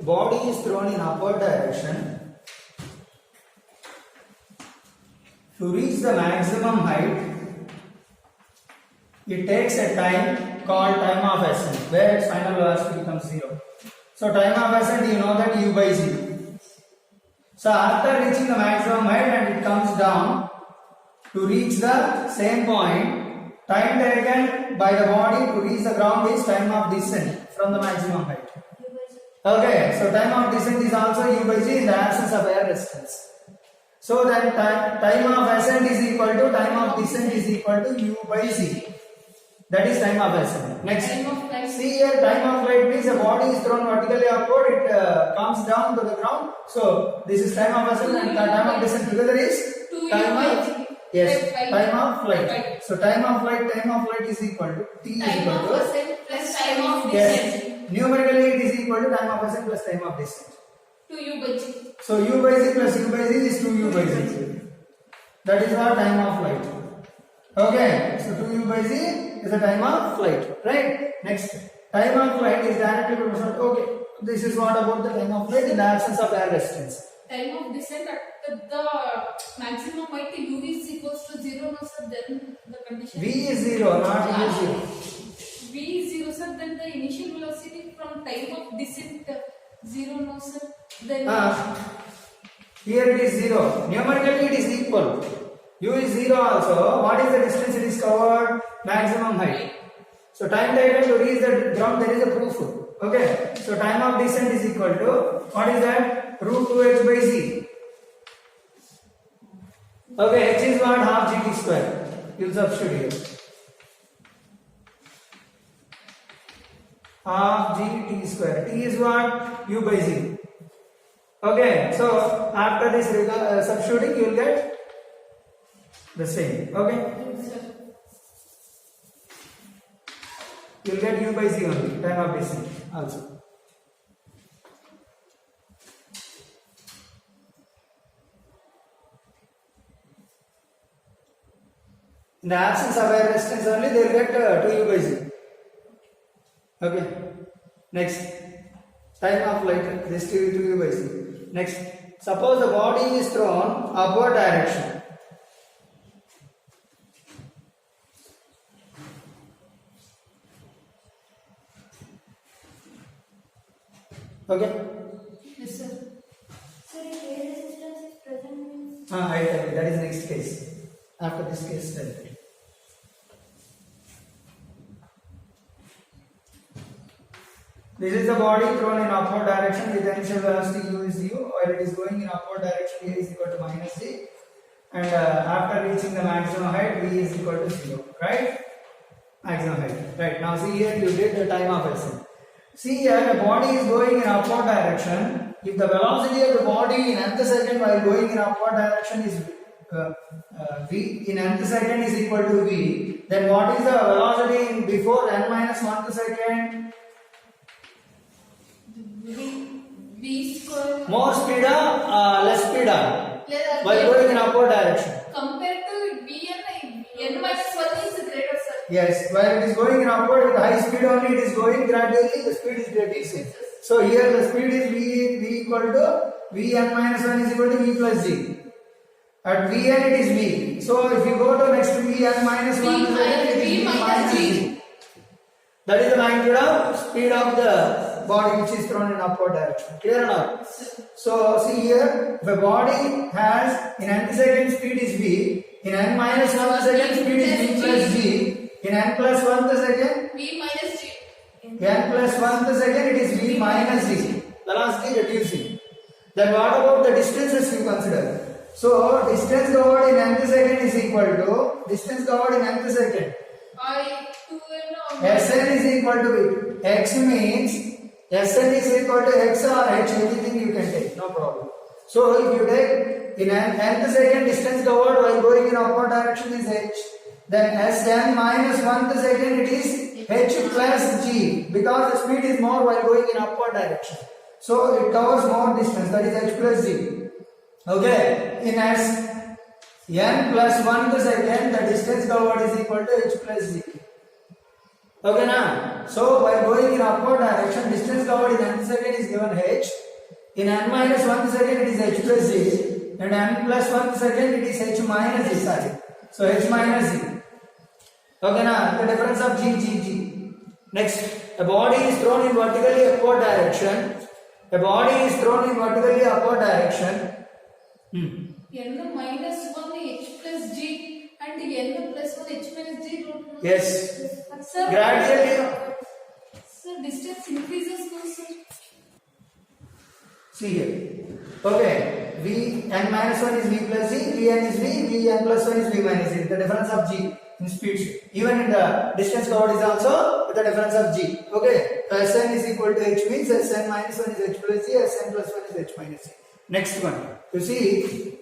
body is thrown in upward direction to reach the maximum height, it takes a time called time of ascent, where its final velocity becomes 0. So time of ascent, you know that u by z. So after reaching the maximum height and it comes down to reach the same point, time taken by the body to reach the ground is time of descent from the maximum height. Okay, so time of descent is also u by z in the absence of air resistance. So then time of ascent is equal to time of descent is equal to u by z. That is time of ascent. Next, see here, time of flight means a body is thrown vertically upward, it comes down to the ground. So this is time of ascent and time of descent together is time of time of flight. So time of flight is equal to t is equal to ascent plus time of descent. Numerically it is equal to time of ascent plus time of descent. 2u by g. So u by z plus u by z is 2u by z. That is our time of flight. Okay, so 2u by z is the time of flight, right? Next, time of flight is directly proportional. Okay, this is what about the time of flight in the absence of air resistance. Time of descent at the maximum height u is equals to 0, no sir, then the condition. V is 0, not u is 0. V is 0, sir, then the initial velocity from time of descent 0, no sir, then here it is 0. Numerically it is equal. U is 0 also. What is the distance it is covered? Maximum height. So time taken to reach the ground, there is a proof. Okay. So time of descent is equal to, what is that? Root 2h by z. Okay, h is what? Half gt square. You substitute here. Half gt square. T is what? U by z. Okay. So after this substituting, you will get the same. Okay. You will get u by z only. Time of descent also. In the absence of air resistance only, they will get 2u by z. Okay. Next, time of flight, this 2u by z. Next, suppose the body is thrown upward direction. Okay. yes sir. So if air resistance is present means I tell you, that is next case. After this case, tell you. This is the body thrown in upward direction with initial velocity u is u, while it is going in upward direction a is equal to minus z, and after reaching the maximum height v is equal to 0, right? Maximum height, right? Now see here, you did the time of ascent. See here, the body is going in upward direction. If the velocity of the body in nth second while going in upward direction is v, in nth second is equal to v, then what is the velocity in before n minus 1th second? V square. More speed or less speed while going in upward direction? Compared to v and n minus 1 is greater sir. Yes, while it is going in upward with high speed only, it is going gradually, the speed is reducing. So here the speed is v equal to vn minus 1 is equal to v plus g. At vn it is v. So if you go to next vn minus 1, it is v minus g. That is the magnitude of speed of the body which is thrown in upward direction. Clear or not? So see here, the body has in nth second speed is v, in n minus 1 second speed is v plus g, in n plus 1th second V minus g. n plus 1th second it is v minus g. Velocity reducing. Then what about the distances you consider? So distance covered in nth second is equal to distance covered in nth second. Sn is equal to x means Sn is equal to x or h, anything you can take, no problem. So if you take in nth second distance covered while going in upward direction is h, then Sn minus 1th second it is h plus g, because the speed is more while going in upward direction. So it covers more distance, that is h plus g. Okay, in s n plus 1th second the distance covered is equal to h plus g. Okay, na? So while going in upward direction, distance covered in n second is given h. In n minus 1 second it is h plus z. And n plus 1 second it is h minus z. Sorry. So h minus z. Okay, na? The difference of g. Next, a body is thrown in vertically upward direction. A body is thrown in vertically upward direction. n minus 1 h plus g and n plus 1 h minus g. Yes. Sir, Gradually. sir, distance increases no, sir. See here. Okay. V n minus 1 is v plus z, Vn is v, Vn plus 1 is v minus z. The difference of g in speed. Even in the distance covered is also the difference of g. Okay. So Sn is equal to h means Sn minus 1 is h plus z, Sn plus 1 is h minus z. Next one. You see,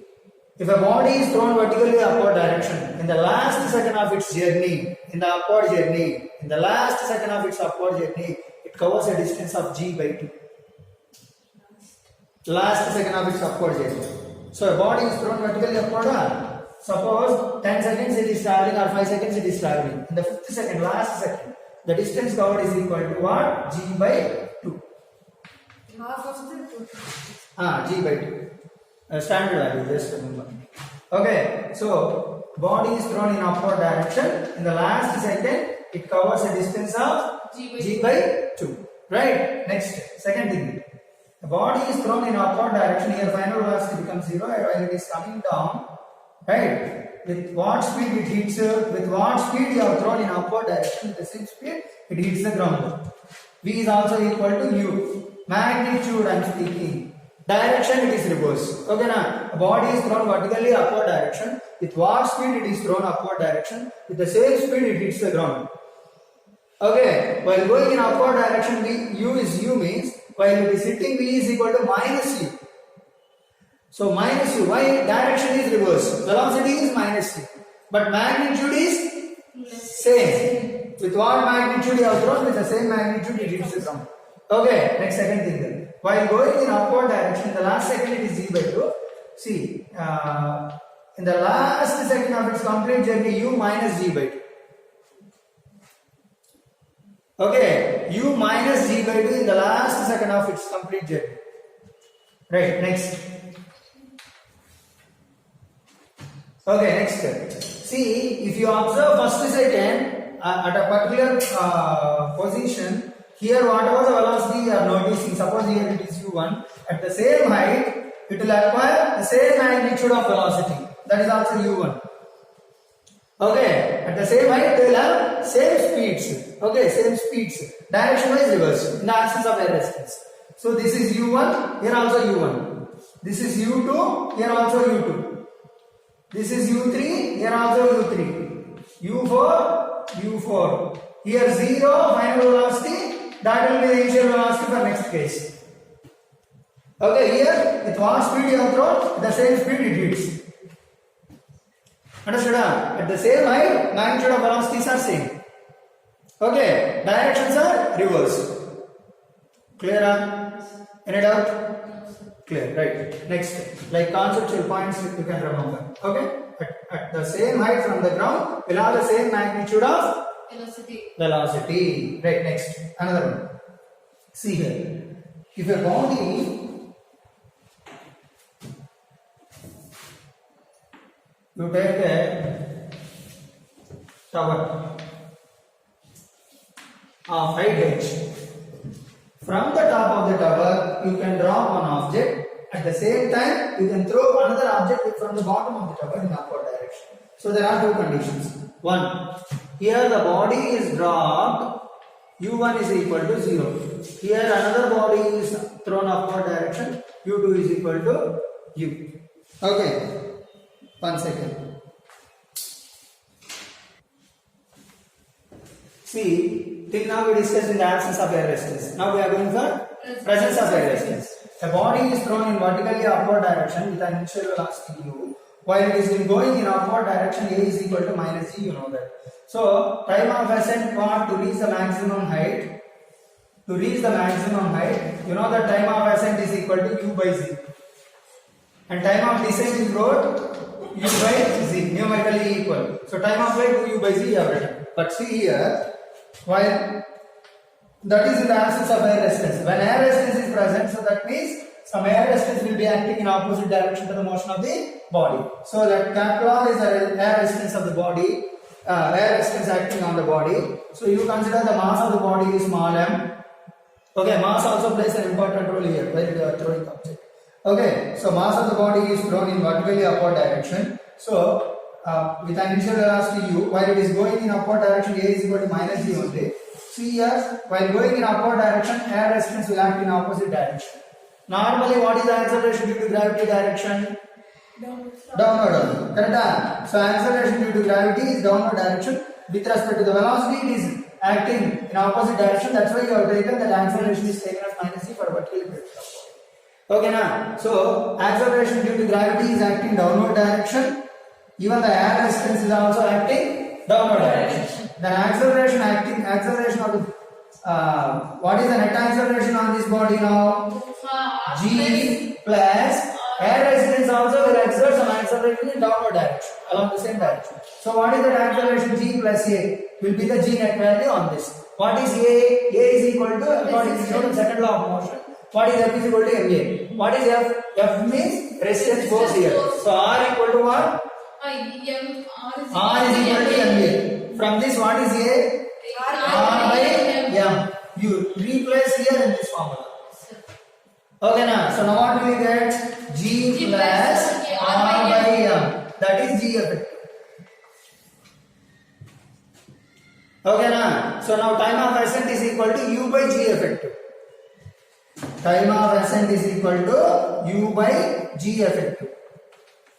if a body is thrown vertically upward direction, in the last second of its journey, in the upward journey, in the last second of its upward journey, it covers a distance of g by 2. Last second of its upward journey. So a body is thrown vertically upward. Suppose 10 seconds it is traveling or 5 seconds it is traveling. In the 5th second, last second, the distance covered is equal to what? G by 2. Half of the total. G by 2. Standard value, just remember. Okay, so body is thrown in upward direction. In the last second, it covers a distance of G by 2. Right? Next, second thing. The body is thrown in upward direction. Here, final velocity becomes 0 while it is coming down. Right? With what speed it hits, with what speed you have thrown in upward direction, with the same speed it hits the ground. V is also equal to U. Magnitude I am speaking. Direction it is reverse. Okay, na? A body is thrown vertically upward direction. With what speed it is thrown upward direction, with the same speed it hits the ground. Okay, while going in upward direction, U is U means while it is hitting V is equal to minus U. So minus U, why? Direction is reverse. Velocity is minus U. But magnitude is same. With what magnitude you have thrown, with the same magnitude it hits the ground. Okay, next second thing then. While going in upward direction, the last second it is G by 2. See, in the last second of its complete journey, U minus G by 2. Okay, U minus G by 2 in the last second of its complete journey. Right, next. Okay, next. See, if you observe first second at a particular position, here whatever the velocity you are noticing, suppose here it is U1, at the same height, it will acquire the same magnitude of velocity. That is also U1. Okay, at the same height they will have same speeds. Okay, same speeds. Direction wise reverse in the absence of air resistance. So this is U1, here also U1. This is U2, here also U2. This is U3, here also U3. U4, U4. Here 0, final velocity, that will be the initial velocity for next case. Okay, here with what speed you have thrown, the same speed it hits. Understood? At the same height, magnitude of velocities are same. Okay, directions are reverse. Clear? Any doubt? Clear, right. Next, like conceptual points you can remember. Okay? At the same height from the ground, will have the same magnitude of velocity. Right, next. Another one. See here. If a body you take a tower of height h. From the top of the tower, you can drop one object. At the same time, you can throw another object from the bottom of the tower in upward direction. So there are two conditions. One, here the body is dropped, U1 is equal to 0. Here another body is thrown upward direction, U2 is equal to U. Okay. 1 second. See, till now we discussed in the absence of air resistance. Now we are going for presence of air resistance. A body is thrown in vertically upward direction with an initial velocity U. While it is going in upward direction, A is equal to minus G, you know that. So, time of ascent what to reach the maximum height. To reach the maximum height, you know that time of ascent is equal to U by Z. And time of descent is road U by Z, numerically equal. So time of flight to U by Z you have written. But see here, While that is in the absence of air resistance. When air resistance is present, so that means some air resistance will be acting in opposite direction to the motion of the body. So that capital R is the air resistance of the body, air resistance acting on the body. So you consider the mass of the body is small m. Okay, mass also plays an important role here while you are throwing object. Okay, so mass of the body is thrown in vertically upward direction. So with an initial velocity u, while it is going in upward direction, a is equal to minus g only. See here, while going in upward direction, air resistance will act in opposite direction. Normally, what is the acceleration due to gravity direction? Downward. Correct? So acceleration due to gravity is downward direction. With respect to the velocity, it is acting in opposite direction. That's why you have taken that acceleration is taken as minus c for vertical direction. Okay, now, so acceleration due to gravity is acting downward direction. Even the air resistance is also acting downward direction. Then acceleration of the what is the net acceleration on this body now? G plus air resistance also will exert some acceleration in downward direction along the same direction. So what is the acceleration? G plus A will be the G net value on this. What is A? A is equal to, according to Newton's second law of motion. What is F is equal to MA? What is F? F means resistance force here. So R equal to what? R is equal to MA. From this, what is A? R by M. You replace here in this formula. Okay, now, so now what will you get? G plus R by M. That is G effective. Okay, now, so now time of ascent is equal to U by G effective. Time of ascent is equal to U by G effective.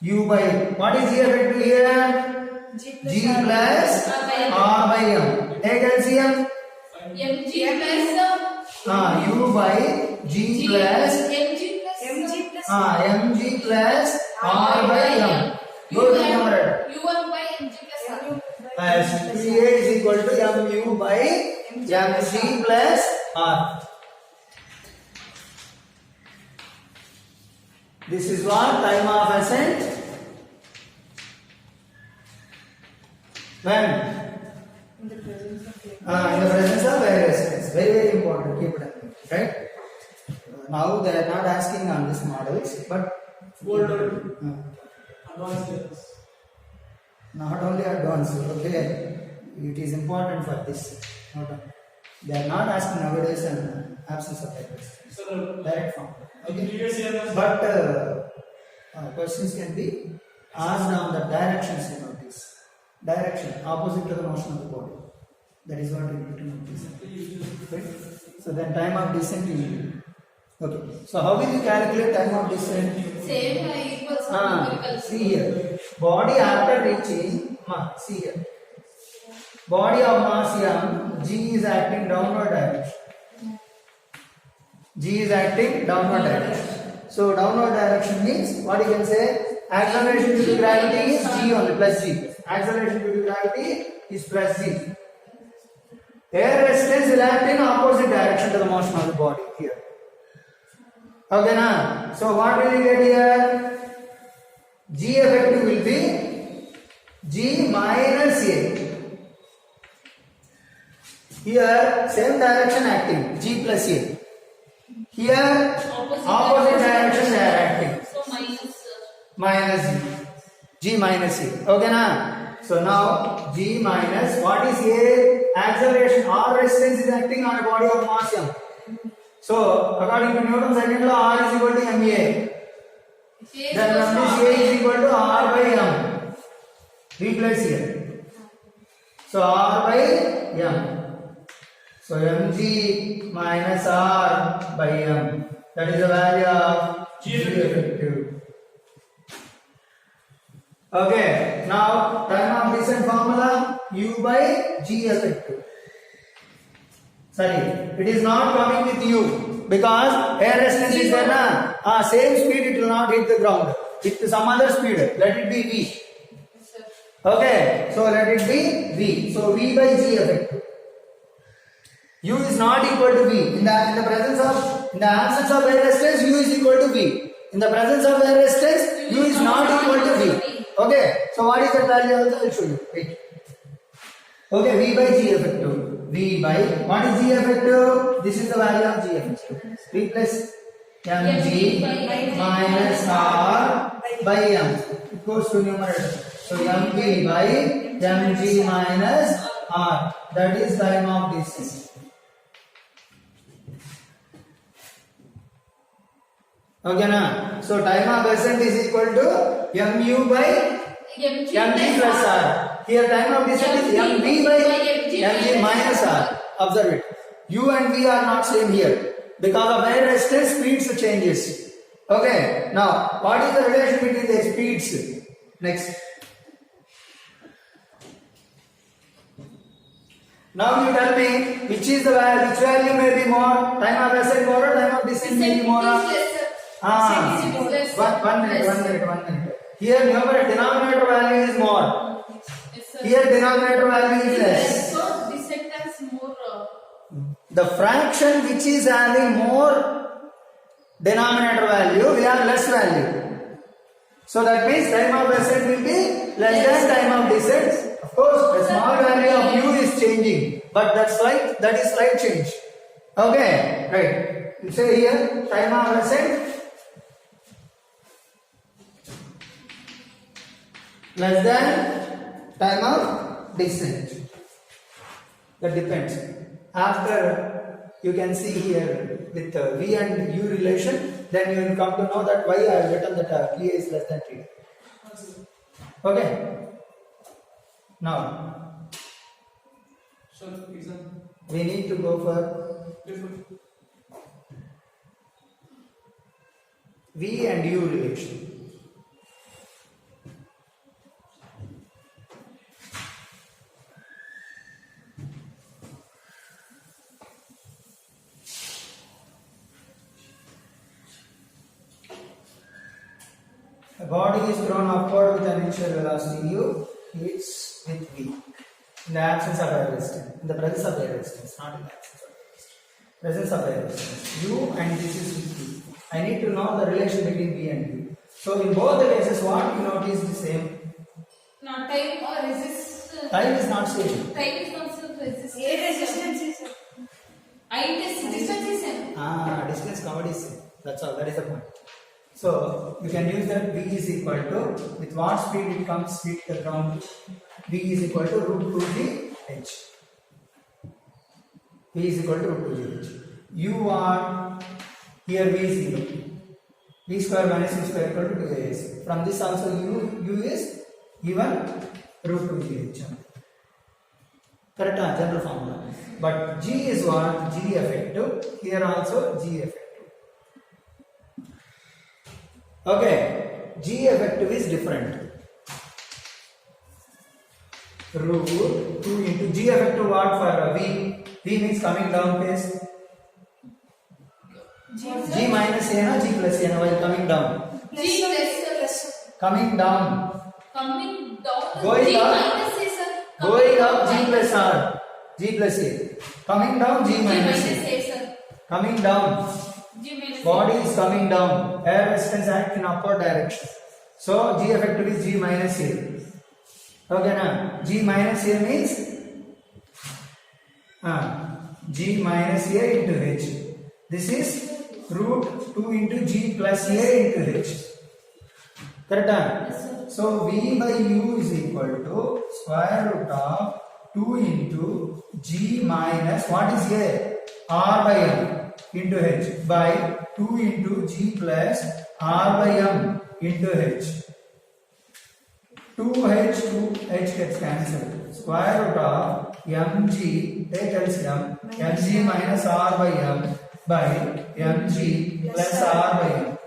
U by, what is G effective here? G plus R by M. Take LCM. mg plus U by G plus mg plus R by M. Go to number. u1 by mg plus r. As PA is equal to mu by mg plus R. This is what time of ascent when in the presence of air resistance. Very, very important. Keep it in mind, right? Now they are not asking on this models, but not only advanced. Okay, it is important for this. They are not asking nowadays in absence of air resistance. Direct form. Okay, but questions can be asked on the directions. You know this direction opposite to the motion of the body. That is what we need to notice. Right? So then time of descent you need. Okay. So how will you calculate time of descent? Same equals numerical. See here. Body after reaching. See here. Body of mass m. G is acting downward direction. G is acting downward direction. So downward direction means what you can say? Acceleration due to gravity is G only plus G. Acceleration due to gravity is plus G. Air resistance will act in opposite direction to the motion of the body here. Okay, now, so what will you get here? G effective will be G minus A. Here, same direction acting, G plus A. Here, opposite direction they are acting. So minus G minus A. Okay, now. So now G minus what is A? Acceleration or resistance is acting on a body of mass m. So according to Newton's second law, R is equal to MA. Then from this A is equal to R by M. Replace here. So R by M. So mg minus R by M. That is the value of G effective. Okay, now time of descent formula U by G effective. Sorry, it is not coming with U because air resistance is there na. Same speed it will not hit the ground. With some other speed, let it be V. Okay, so let it be V. So V by G effective. U is not equal to V. In the absence of air resistance, U is equal to V. In the presence of air resistance, U is not equal to V. Okay, so what is that value also? I'll show you. Wait. Okay, V by G effective. V by, what is G effective? This is the value of G effective. Replace mg minus R by M. It goes to numerator. So mv by mg minus R. That is time of descent. Okay na? So time of ascent is equal to mu by mg plus R. Here time of descent is mv by mg minus R. Observe it. U and V are not same here. Because of air resistance, speeds changes. Okay. Now, what is the relation between the speeds? Next. Now you tell me which is the value, which value may be more, time of ascent more or time of descent may be more. One minute. Here numerator denominator value is more. Here denominator value is less. So descent has more. The fraction which is having more denominator value, we have less value. So that means time of ascent will be less than time of descent. Of course, the small value of u is changing, but that is slight change. Okay, right. You say here time of ascent less than time of descent. That depends. After you can see here with V and U relation, then you will come to know that why I have written that K is less than 3. Okay. Now, we need to go for V and U relation. A body is thrown upward with an initial velocity u, hits with V. In the absence of air resistance, in the presence of air resistance, not in the absence of air resistance. Presence of air resistance, u and this is with V. I need to know the relation between V and V. So in both the cases, what you notice the same? Not time or resistance. Time is not same. Time is not so resistance. resistance is Distance is same. Distance covered is same. That's all. That is the point. So you can use that V is equal to, with what speed it comes hit the ground, V is equal to root 2gh. V is equal to root 2gh. U are here V is 0. V square minus U square equal to 2as. From this also U is given root 2gh. Correct general formula. But G is what? G effective. Here also G effective. Okay, G effective is different. Root 2 into G effective what for V? V means coming down phase. G minus A na G plus A na while coming down. G plus Coming down. coming down. Going G up. minus A, sir. Going up G plus R. G plus A. Coming down G G minus minus A. A, sir. Coming down. G minus A. Body is coming down. Air resistance act in upward direction. So G effective is G minus A. Okay na? G minus A means G minus A into H. This is root 2 into G plus A into H. Correct? Yes, sir. So V by U is equal to square root of 2 into G minus what is A? R by M into H by 2 into G plus R by M into H. 2H, 2H gets cancelled. Square root of mg, take LCM, mg minus R by M by mg plus R by M.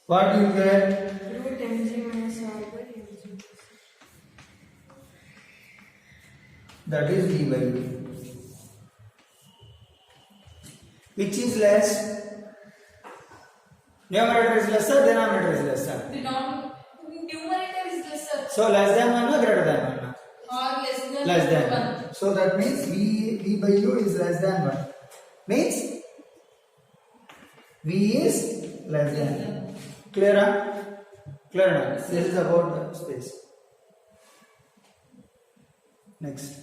What do you get? root mg minus r by mg. That is V by U. Which is less? Numerator is lesser, denominator is lesser. Numerator is lesser So less than 1 or greater than 1? or less than Less than 1. 1. So that means V by U is less than 1. Means V is less than 1. Clear? Clear now? This is about the space. Next.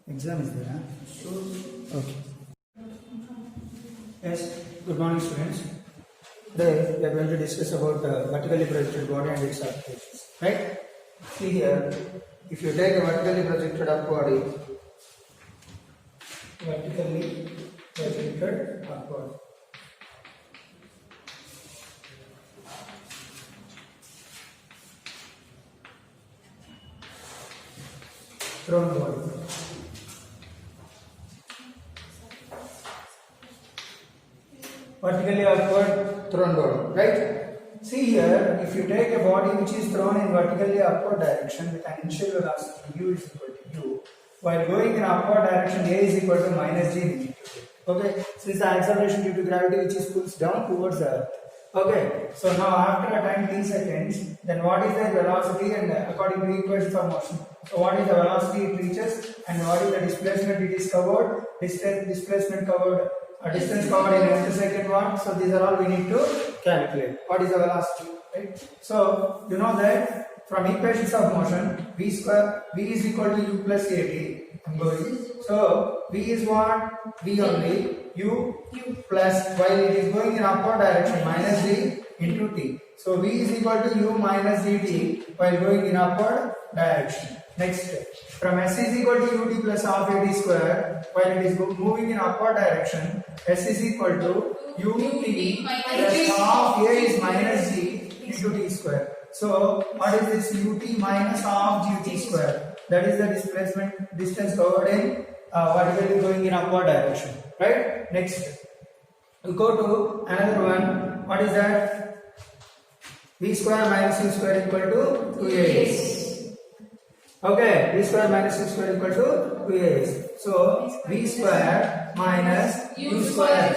Exam is there, huh? Sure. Okay. Yes, good morning students. Today we are going to discuss about vertically projected body and its applications. Right? See here, if you take a vertically projected up body, vertically projected upward. Thrown body. Vertically upward thrown body, right? See here, if you take a body which is thrown in vertically upward direction with an initial velocity u is equal to u, while going in upward direction a is equal to minus g into t. Okay, since the acceleration due to gravity which is pulls down towards the earth. Okay, so now after a time t seconds, then what is the velocity and according to equation for motion? So what is the velocity it reaches and what is the displacement it is covered? Displacement covered. Distance covered in femtosecond what? So these are all we need to calculate. What is the velocity, right? So you know that from equations of motion, v is equal to u plus at. I'm going. So v is what? V only u plus while it is going in upward direction minus g into t. So v is equal to u minus dt while going in upward direction. Next, from s is equal to ut plus half at square while it is moving in upward direction, s is equal to ut plus half a is minus g into t square. So what is this ut minus half gt square? That is the displacement distance covered in vertically going in upward direction, right? Next, we go to another one. What is that? V square minus u square equal to 2as. Okay, v square minus u square equal to 2as. So v square minus u square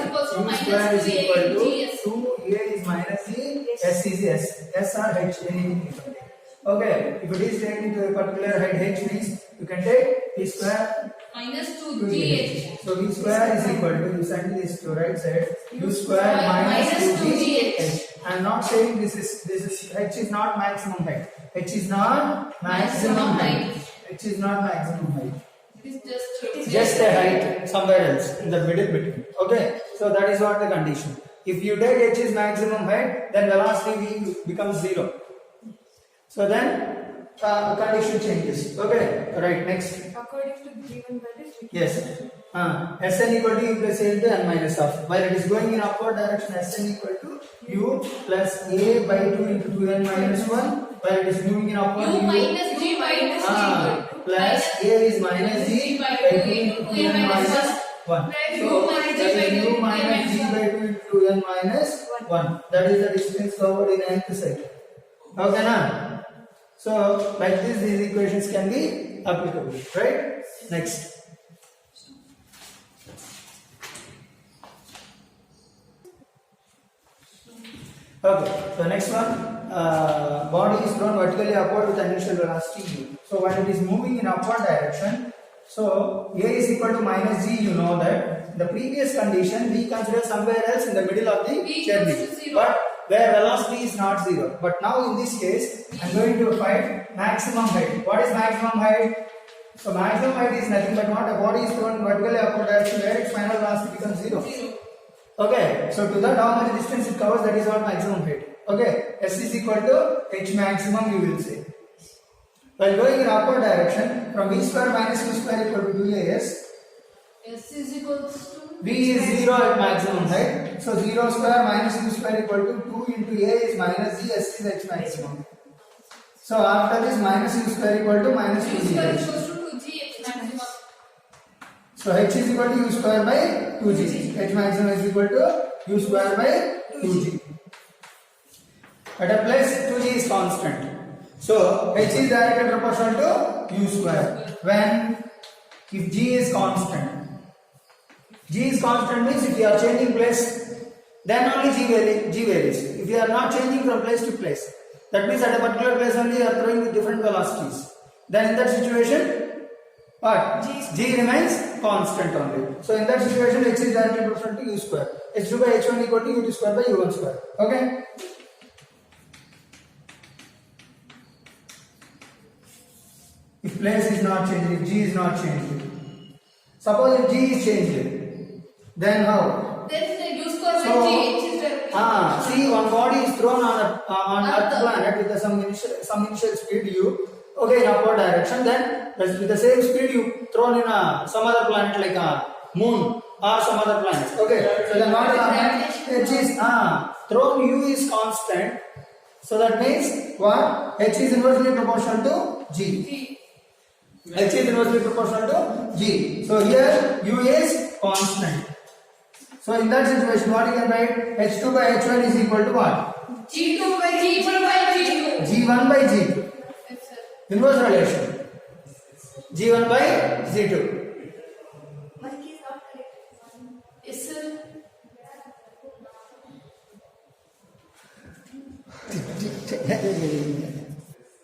is equal to 2a is minus g, s is s or h, anything you can take. Okay, if it is taken to a particular height h means you can take v square minus 2gh. So v square is equal to, you send this to right side, u square minus 2gh. I am not saying this is h is not maximum height. H is not maximum height. H is not maximum height. It is Just a height somewhere else in the middle between. Okay, so that is what the condition. If you take h is maximum height, then velocity v becomes 0. So then condition changes. Okay, right. Next. According to given values, Yes. Sn equal to u plus a into n minus half. While it is going in upward direction, Sn equal to u plus a by 2 into 2n minus 1. While it is moving in upward, u minus g minus g plus a is minus g by 2 into 2n minus 1. So that is u minus g by 2 into 2n minus 1. That is the distance covered in nth cycle. Okay, na? So like this, these equations can be applicable, right? Next. Okay, so next one, body is thrown vertically upward with initial velocity u. So when it is moving in upward direction, so a is equal to minus g, you know that. In the previous condition, we consider somewhere else in the middle of the journey, but where velocity is not 0. But now in this case, I am going to find maximum height. What is maximum height? So maximum height is nothing but what? A body is thrown vertically upward direction where its final velocity becomes 0. Okay, so to that how much distance it covers, that is what maximum height. Okay, s is equal to h maximum, you will say. While going in upward direction, from v square minus u square equal to 2as, s is equal to v is 0 at maximum height. So 0 square minus u square equal to 2 into a is minus g, s is h maximum. So after this minus u square equal to minus 2gh. maximum. So h is equal to u square by 2g. H maximum is equal to u square by 2g. At a place 2g is constant. So h is directly proportional to u square. When if g is constant. G is constant means if you are changing place, then only g varies. If you are not changing from place to place, that means at a particular place only you are throwing with different velocities. Then in that situation, what? G remains constant only. So in that situation, h is directly proportional to u square. h2 by h1 equal to u2 square by u1 square. Okay? If place is not changed, if G is not changed. Suppose if G is changed, then how? Then the U square So, by G, H is the see, one body is thrown on Earth planet with some initial speed u, okay, in upward direction. Then with the same speed you thrown in some other planet like a moon or some other planets. Okay, so then what will happen? H is thrown u is constant. So that means what? H is inversely proportional to G. G. H is inversely proportional to G. So here u is constant. So in that situation, what you can write? H2 by H1 is equal to what? G2 by G1 by G2. G1 by G2. Yes, sir. Inverse relation. G1 by G2. My key is not correct. Yes, sir.